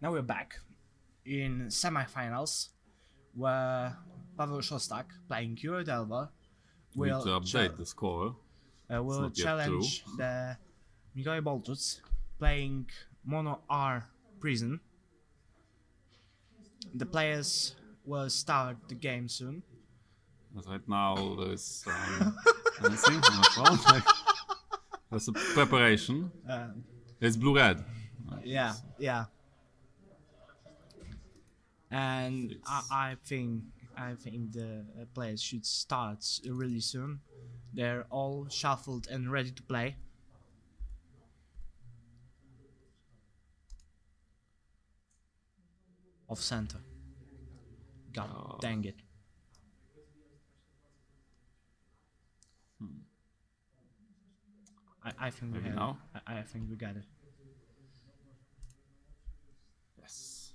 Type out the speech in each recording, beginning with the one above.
Now we're back in semifinals, where Paweł Szostak, playing Delver, We need to update the score. will not yet challenge the Mikołaj Boltuc, playing Mono R Prison. The players will start the game soon. But right now there's anything on the phone. Like, there's a preparation. It's blue-red. Yeah. And I think the players should start really soon. They're all shuffled and ready to play. Off center. God dang it. I think we Maybe have now? it. I think we got it. Yes.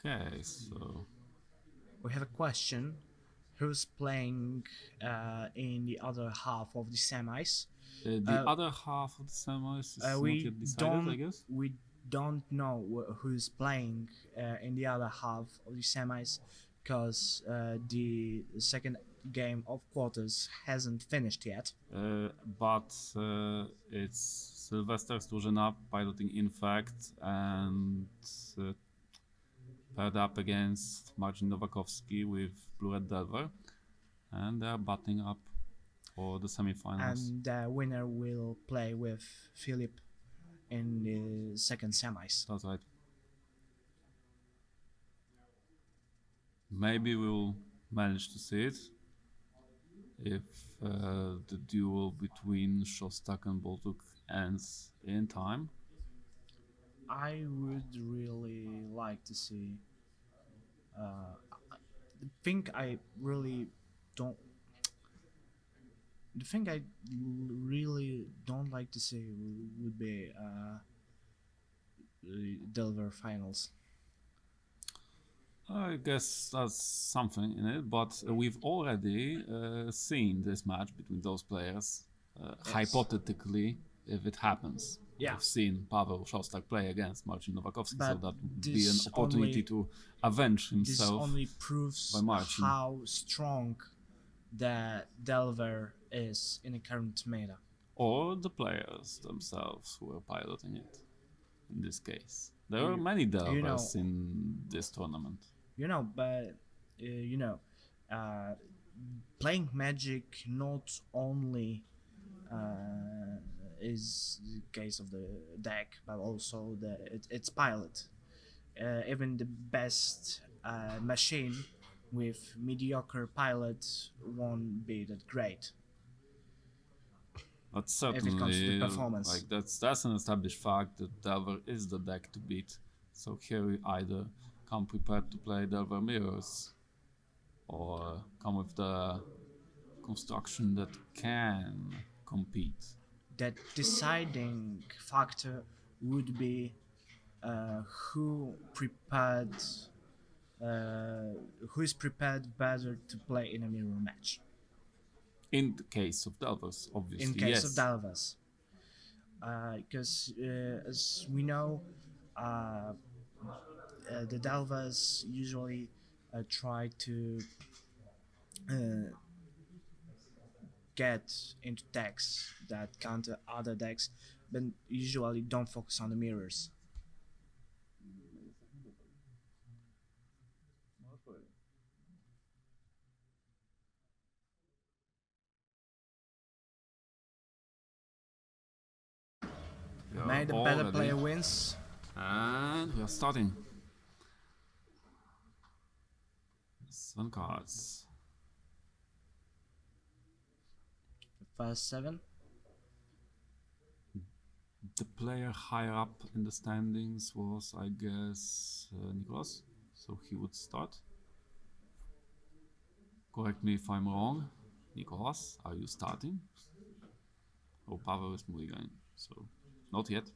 Okay, so We have a question. Who's playing in the other half of the semis? the other half of the semis is not we yet decided, I guess. We don't know who's playing in the other half of the semis because the second game of quarters hasn't finished yet. But it's Sylwester's drużyna piloting Infect and paired up against Marcin Nowakowski with Blue Red Delver, and they're batting up for the semifinals. And the winner will play with Philip in the second semis. That's right. Maybe we'll manage to see it if the duel between Szostak and Boltuk ends in time. I would really like to see. The thing I really don't like to see would be the Delver finals. I guess that's something in it, but we've already seen this match between those players. Hypothetically, if it happens, Yeah. we've seen Paweł Szostak play against Marcin Nowakowski, so But that would be this an opportunity only- to avenge This himself. only proves by Marcin. how strong the Delver is in the current meta. Or the players themselves who are piloting it. In this case, there are many Delvers in this tournament. Playing Magic not only is the case of the deck, but also its pilot. Even the best machine with mediocre pilot won't be that great. That's If it comes to certainly performance. like that's an established fact that Delver is the deck to beat. So here we either come prepared to play Delver Mirrors, or come with the construction that can compete. That deciding factor would be who is prepared better to play in a mirror match. In the case of Delvers, obviously, In case yes. of Delvers, because as we know, the Delvers usually try to get into decks that counter other decks, but usually don't focus on the mirrors. We are May the all better ready. player wins. And we are starting. 7 cards. The first 7. The player higher up in the standings was, I guess, Nicholas. So he would start. Correct me if I'm wrong. Nicholas, are you starting? Oh, Paweł is moving. So, not yet.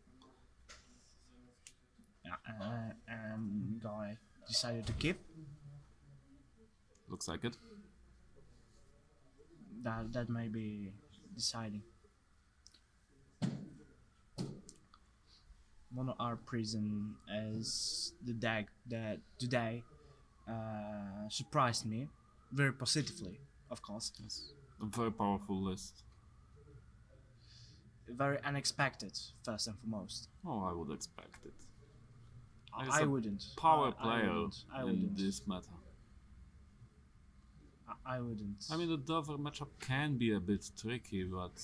And guy decided to keep. Looks like it. That may be deciding. Mono Art Prison is the deck that today surprised me very positively, of course. Yes. A very powerful list. Very unexpected, first and foremost. Oh, I would expect it. I wouldn't. Power I player wouldn't. I in wouldn't. this meta. I wouldn't. I mean, the Delver matchup can be a bit tricky, but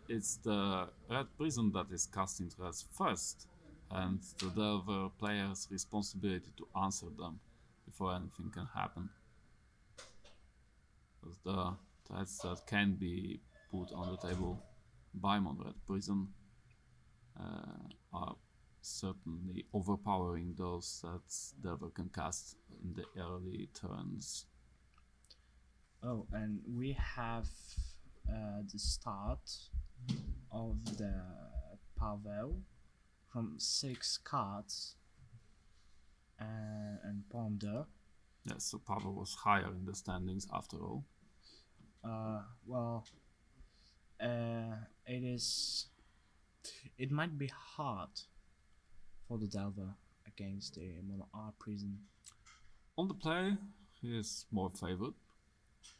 it's the Red Prison that is cast interest first, and the Delver player's responsibility to answer them before anything can happen. Because the threats that can be put on the table by Red Prison are certainly overpowering those that Delver can cast in the early turns. Oh, and we have the start of the Pavel from 6 cards and ponder. Yes, so Pavel was higher in the standings after all. Well, it might be hard for the Delver against the Mono Art Prison. On the play, he is more favored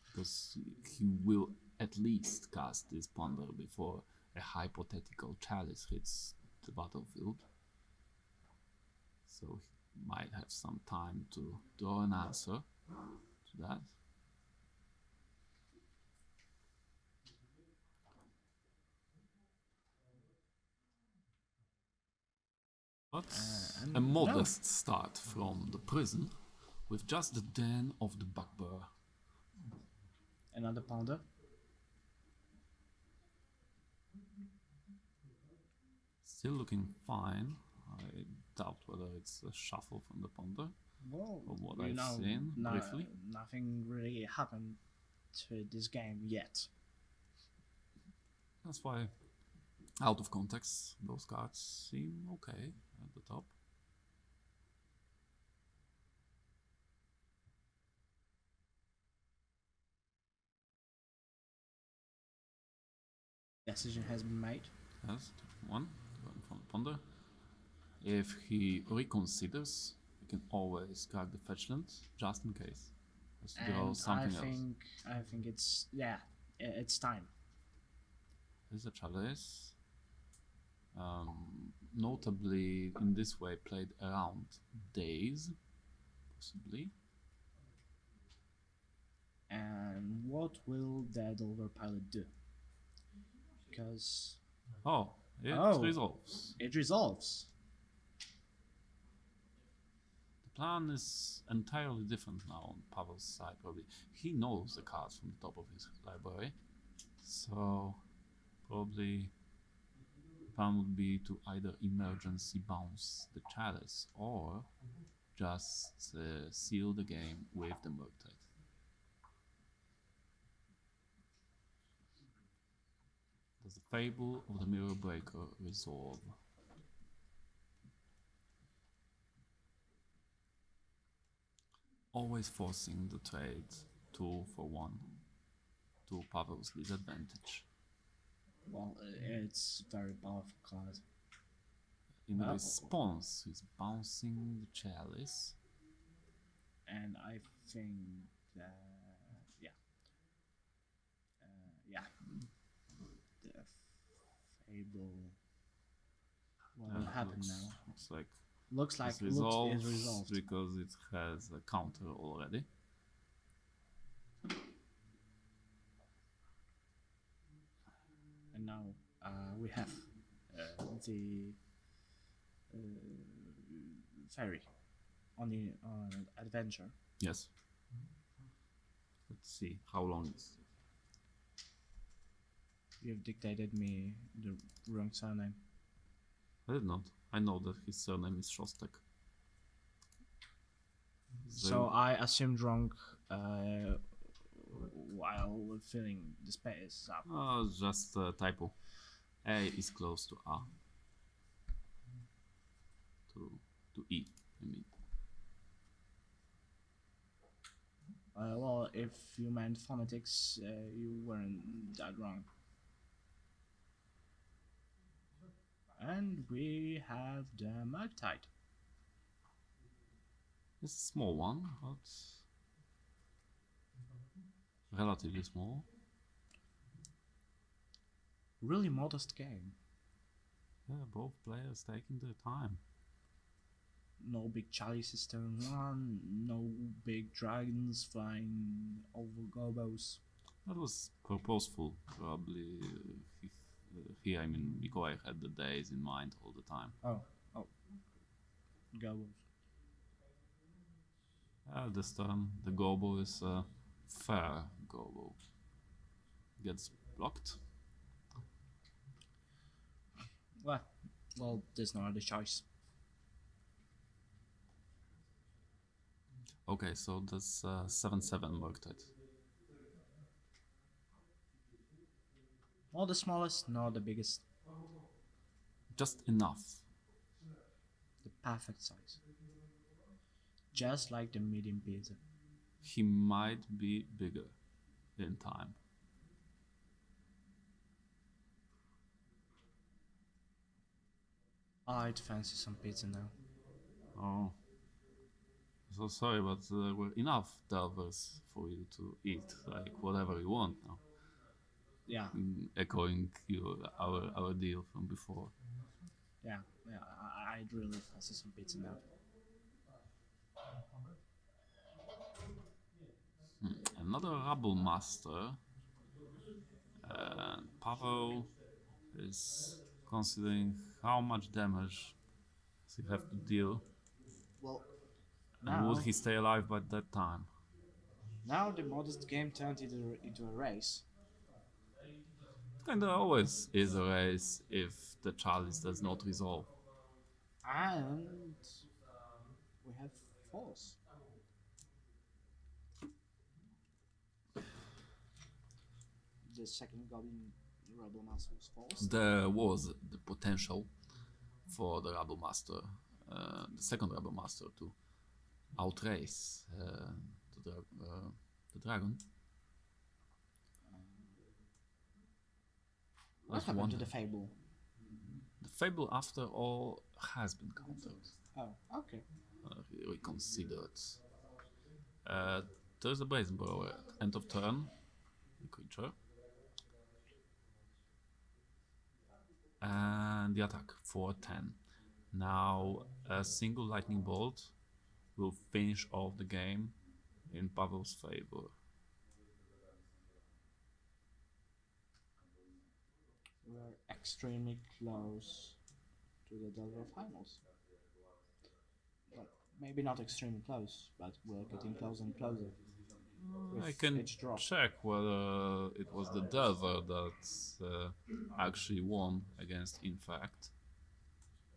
because he will at least cast this ponder before a hypothetical chalice hits the battlefield. So he might have some time to draw an answer to that. But a modest start from the prison with just the den of the bugbear. Another ponder. Still looking fine. I doubt whether it's a shuffle from the ponder. Well, from what I've seen briefly. Nothing really happened to this game yet. That's why, out of context, those cards seem okay at the top. Decision has been made. Yes, one going from the ponder. If he reconsiders, he can always crack the fetch land just in case. Just draw And something else. I think it's time. This is a chalice. Notably, in this way, played around days, possibly. And what will the Delver pilot do? Because Oh, it Oh. resolves. it resolves. The plan is entirely different now on Pavel's side, probably. He knows the cards from the top of his library, so probably the plan would be to either emergency bounce the chalice or just seal the game with the Murktide. Does the fable of the mirror breaker resolve? Always forcing the trade 2 for 1 to Pavel's disadvantage. Well, it's very powerful card. In Oh. response, he's bouncing the chalice. And I think that the fable. What will happen now? Looks like Looks like it's resolved, it's resolved. because it has a counter already. And now we have the ferry on the adventure. Yes. Let's see how long it's. You've dictated me the wrong surname. I did not. I know that his surname is Shostak. So I assumed wrong while filling the space up. Just a typo. A is close to A. To E, I mean. Well, if you meant phonetics, you weren't that wrong. And we have have the Murktide. It's a small one, but relatively small. Really modest game. Yeah, both players taking their time. No big chalices turn one, no big dragons flying over gobos. That was purposeful, probably. Here, I mean, Mikołaj had the days in mind all the time. Oh, gobos. This turn, the gobo is a fair gobo. Gets blocked. Well, there's no other choice. Okay, so that's 7/7 Murktide. Not the smallest, not the biggest. Just enough. The perfect size. Just like the medium pizza. He might be bigger in time. I'd fancy some pizza now. Oh. So sorry, but there were enough delvers for you to eat, like whatever you want now. Yeah, Echoing our deal from before. yeah. I'd really fancy some pizza now. Another Rebel Master. Pavel is considering how much damage he have to deal, Well, and would he stay alive by that time? now the modest game turned into a race. Kinda always is a race if the chalice does not resolve. And we have force. The second Goblin Rebel Master was forced. There was the potential for the Rebel Master, the second Rebel Master, to outrace the dragon. What happened to the Fable? The Fable, after all, has been countered, Oh, okay. reconsidered. There's a Brazen Borrower at end of turn, the creature. And the attack for 10. Now a single lightning bolt will finish off the game in Pavel's favor. We're extremely close to the Delver Finals. Well, maybe not extremely close, but we're getting closer and closer. I with can each drop. check whether it was the Delver that actually won against Infact.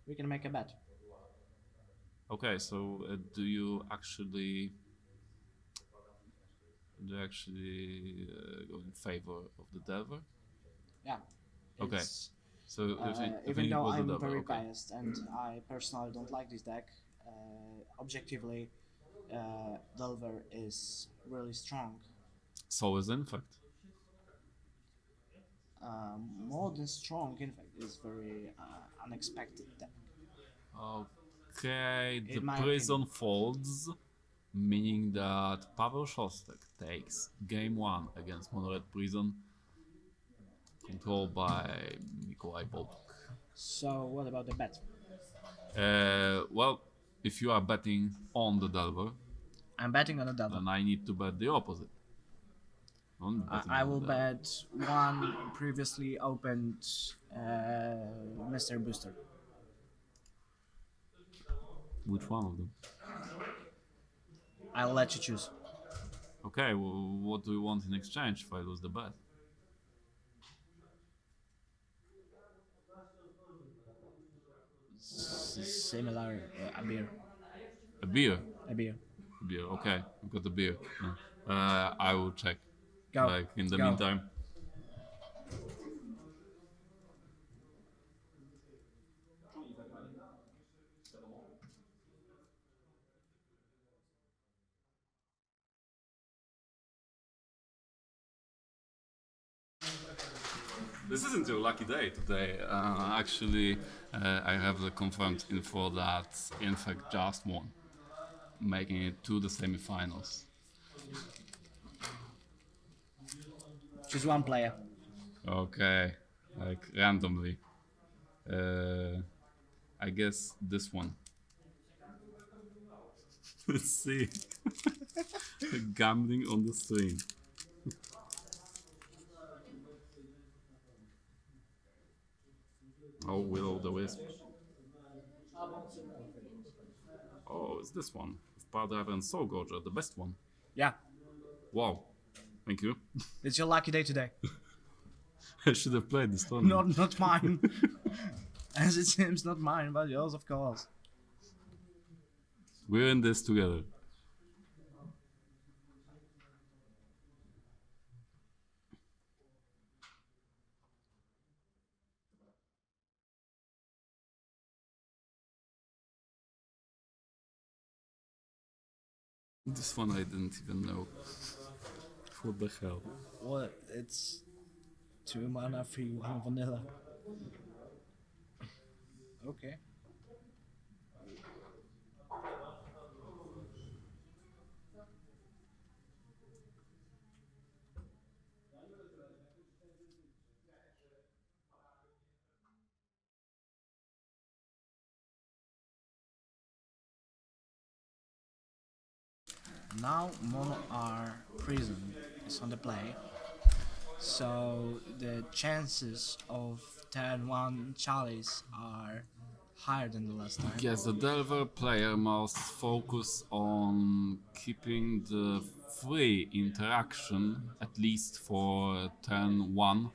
We can make a bet. Okay, so do you actually go in favor of the Delver? Yeah. Okay. It's- So if even it though was the I'm Delver, very okay. biased and I personally don't like this deck, objectively, Delver is really strong. So is Infact. More than strong, in fact, is very unexpected deck. Okay, the In my prison folds, meaning that Pavel Szostek takes game 1 against Monored Prison, controlled by Mikołaj Boltuk. So what about the bet? Well, if you are betting on the Delver, I'm betting on a Delver. then I need to bet the opposite. I'm betting I on will the Delver. bet one previously opened Mr. Booster. Which one of them? I'll let you choose. Okay, well, what do you want in exchange if I lose the bet? Similar, a beer. A beer. A beer. A beer. Okay, I've got the beer. I will check. Go. Like in the Go. meantime. This isn't your lucky day today. Actually, I have the confirmed info that in fact just won, making it to the semifinals. Just one player. Okay, like randomly. I guess this one. Let's see. Gambling on the stream. Oh, Will-o'-the-wisp. Oh, it's this one. Padre and Soulgorger, the best one. Yeah, Wow. Thank you. it's your lucky day today. I should have played this tournament. Not mine. As it seems, not mine, but yours, of course. We're in this together. This one I didn't even know. What the hell? Well, it's 2 mana, 3/1 vanilla. Okay. Now Mono R Prison is on the play, so the chances of turn 1 Chalice are higher than the last time. Yes, the Delver player must focus on keeping the free interaction at least for turn 1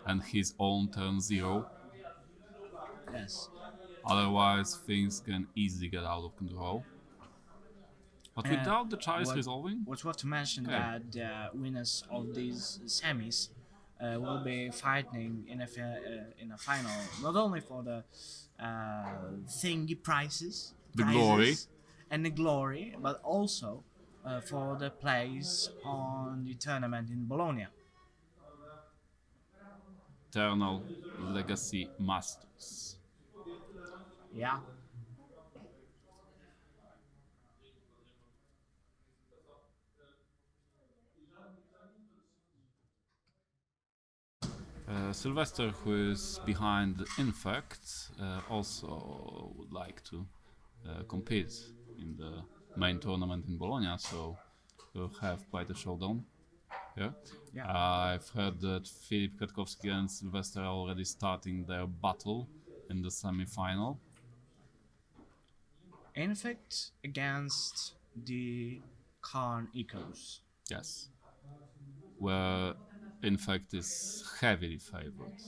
and his own turn 0. Yes. Otherwise, things can easily get out of control. But without the Chalice resolving, What's worth to mention that the winners of these semis will be fighting in a final, not only for the thingy prizes, glory, and the glory, but also for the place on the tournament in Bologna. Eternal Legacy Masters. Yeah. Sylvester, who is behind Infect, also would like to compete in the main tournament in Bologna, so we'll have quite a showdown here. Yeah. I've heard that Filip Kwiatkowski and Sylvester are already starting their battle in the semi-final. Infect against the Karn Ecos. Yes. Where Infect is heavily favored.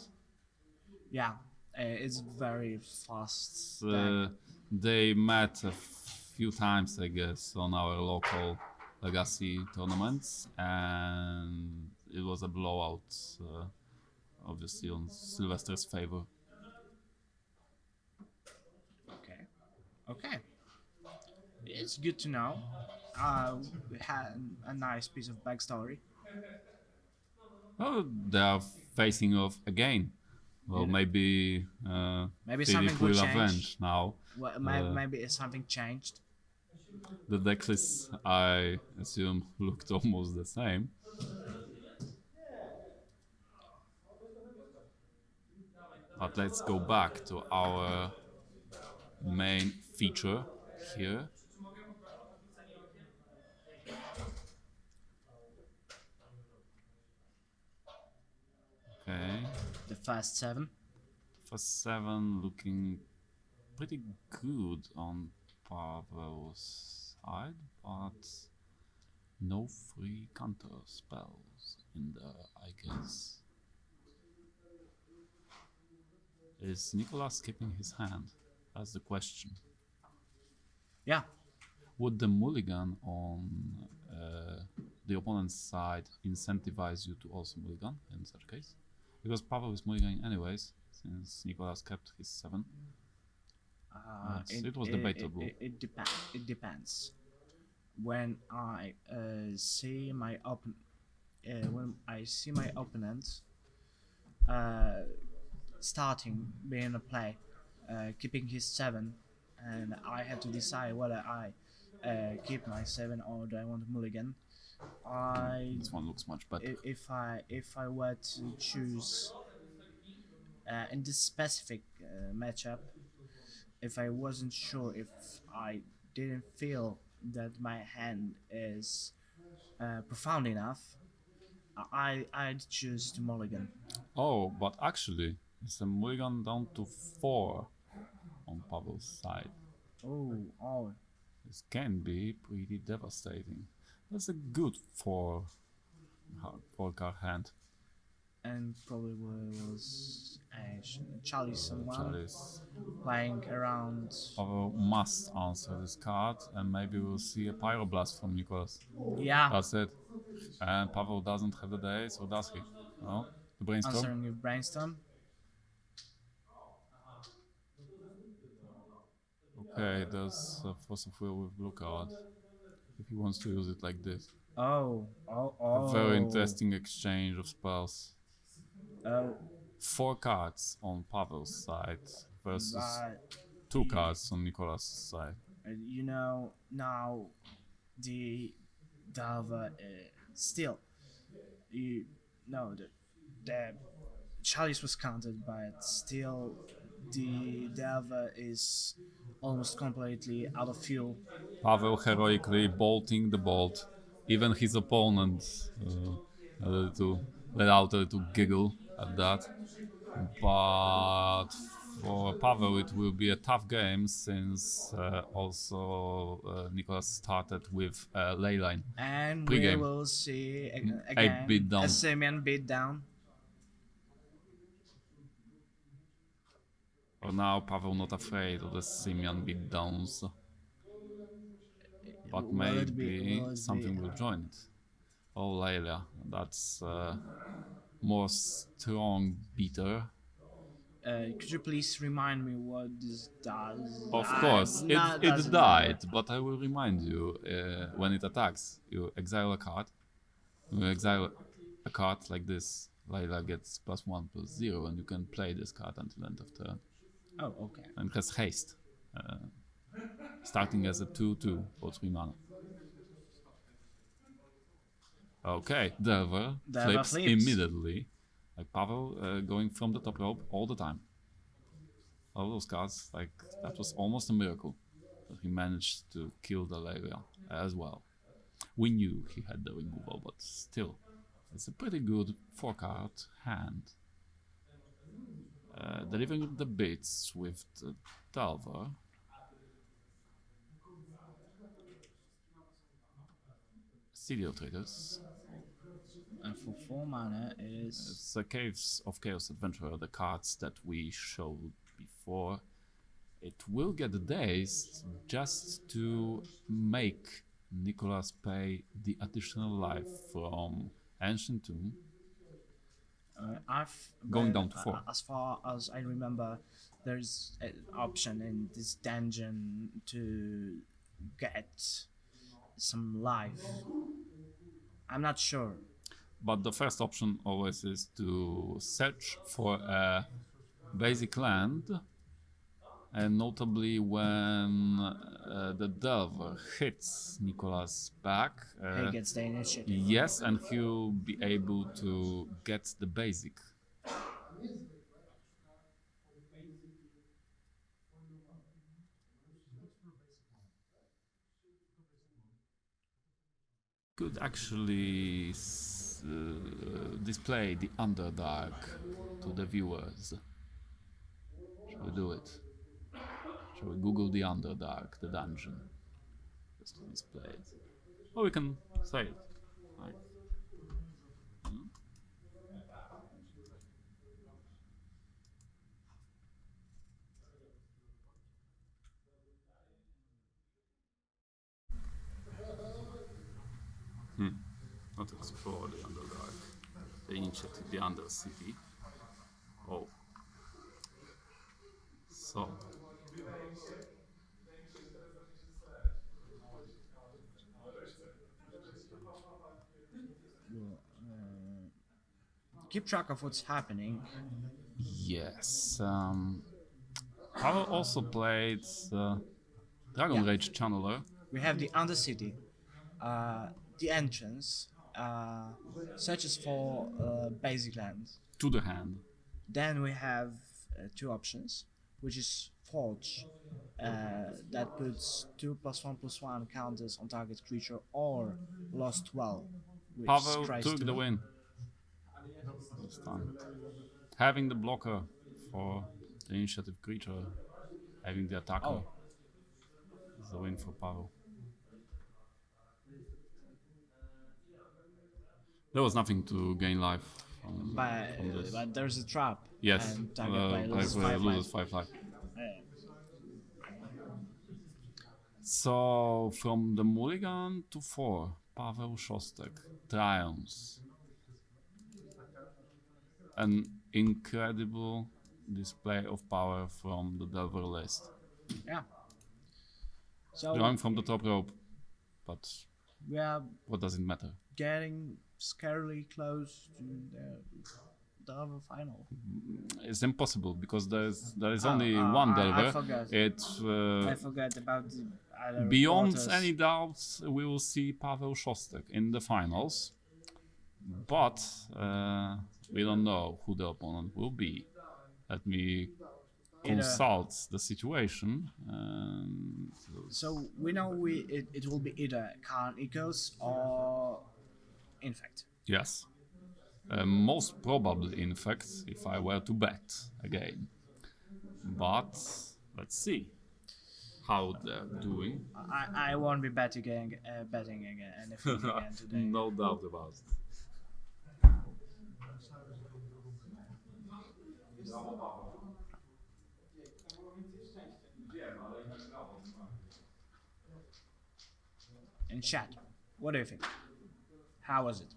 Yeah, it's very fast. deck. They met a few times, I guess, on our local Legacy tournaments, and it was a blowout, obviously on Sylvester's favor. Okay. It's good to know. We had a nice piece of backstory. Oh, they are facing off again. Well, maybe Maybe Philip something will will change. avenge now. Well, maybe something changed. The decks, I assume, looked almost the same. But let's go back to our main feature here. Okay. The first 7. First 7 looking pretty good on Pavel's side, but no free counter spells in there, I guess. Is Nicolas keeping his hand? That's the question. Yeah. Would the mulligan on the opponent's side incentivize you to also mulligan in such case? Because Pavel is mulliganing anyways, since Nicolas kept his 7. It was debatable. It depends. When I see my opponent, uh, starting being a play, keeping his 7, and I had to decide whether I keep my 7 or do I want to mulligan. This one looks much better. If I were to choose in this specific matchup, if I wasn't sure, if I didn't feel that my hand is profound enough, I'd choose to mulligan. Oh, but actually, it's a mulligan down to 4 on Pavel's side. Oh, This can be pretty devastating. That's a good 4 card hand. and probably was Charlie someone Charlie's playing around. Pavel must answer this card, and maybe we'll see a pyroblast from Nicholas. Yeah, That's it. And Pavel doesn't have the days, or does he? No? The brainstorm? answering with brainstorm. Okay, there's a force of will with blue card. If he wants to use it like this. Oh. A very interesting exchange of spells. Oh, 4 cards on Pavel's side versus but 2 cards on Nicholas' side. you know now the other still you know the Chalice was counted, but still the other is almost completely out of fuel. Pavel heroically bolting the bolt. Even his opponent let out a little giggle at that. But for Pavel it will be a tough game, since also Nicholas started with ley line. And Pre-game. we will see again 8-bit down. a Semian beat down. For now, Pavel not afraid of the Simian beatdowns. But Will maybe it be- something will join it. Oh, Layla, that's more strong beater. Could you please remind me what this does? Of course, it doesn't died, but I will remind you, when it attacks, you exile a card. You exile a card like this, Layla gets +1/+0, and you can play this card until end of turn. Oh, okay. And it has haste, starting as a 2/2 for 3 mana. Okay, Delver flips immediately, like Pavel going from the top rope all the time. All those cards, like that was almost a miracle that he managed to kill the Lelia as well. We knew he had the removal, but still, it's a pretty good 4-card hand. Delivering the bits with the Delver. City of Traders. And for 4 mana is It's the Caves of Chaos Adventurer, the cards that we showed before. It will get dazed just to make Nicholas pay the additional life from Ancient Tomb. Going down to 4. As far as I remember, there's an option in this dungeon to get some life. I'm not sure. But the first option always is to search for a basic land, and notably when the Delver hits Nicholas back, He gets the initiative. yes, and he'll be able to get the basic. Could actually display the Underdark to the viewers. Shall we do it? Shall we Google the Underdark, the dungeon? Just to display it. Or we can say it. Like, Not explore the Underdark. The initiative, the Undercity. Oh. So. keep track of what's happening. Yes. Pavel also played Dragon Yeah. Rage Channeler. We have the Undercity, the entrance, searches for basic land. To the hand. Then we have two options, which is Forge, that puts 2+1/+1 counters on target creature, or Lost Well, which Pavel tries took to the win. This time. Having the blocker for the initiative creature, having the attacker, Oh. is the win for Pavel. There was nothing to gain life from this. But there's a trap. Yes, And target player loses 5 loses life. 5 life. Yeah. So from the mulligan to 4, Pavel Szostek triumphs. An incredible display of power from the Delver list. Yeah. So Drawing from the top rope, but we are what does it matter? getting scarily close to the other final. It's impossible because there is Oh, only oh, one I Delver. forgot. It's I forgot about the other beyond quarters. any doubts we will see Pavel Szostek in the finals, but we don't know who the opponent will be. Let me consult the situation. So we know it will be either Khan Eagles or Infect. Yes. Most probably, in fact, if I were to bet again. But let's see how they're doing. I won't be betting again anything again today. No doubt about it. In chat, what do you think? How was it?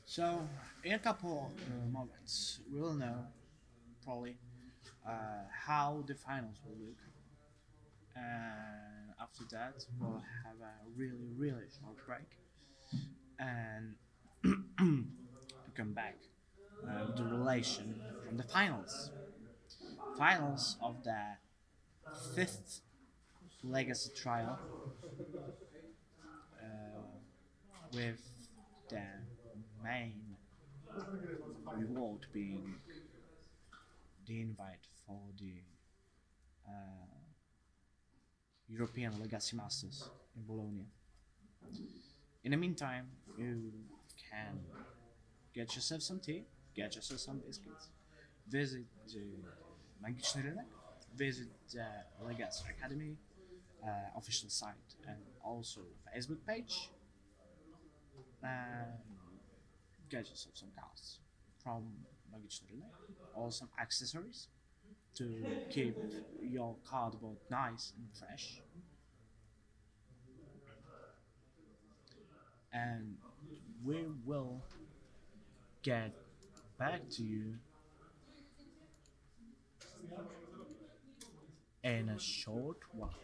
So, in a couple moments, we will know probably how the finals will look, and after that, we'll have a really short break, and to come back with the relation from the finals of the 5th Legacy Trial, with the main reward being the invite for the European Legacy Masters in Bologna. In the meantime, you can get yourself some tea, get yourself some biscuits, visit the Magiczny Rynek, visit the Legacy Academy official site and also Facebook page, and get yourself some cards from Magiczny Rynek or some accessories to keep your cardboard nice and fresh. And we will get back to you in a short while.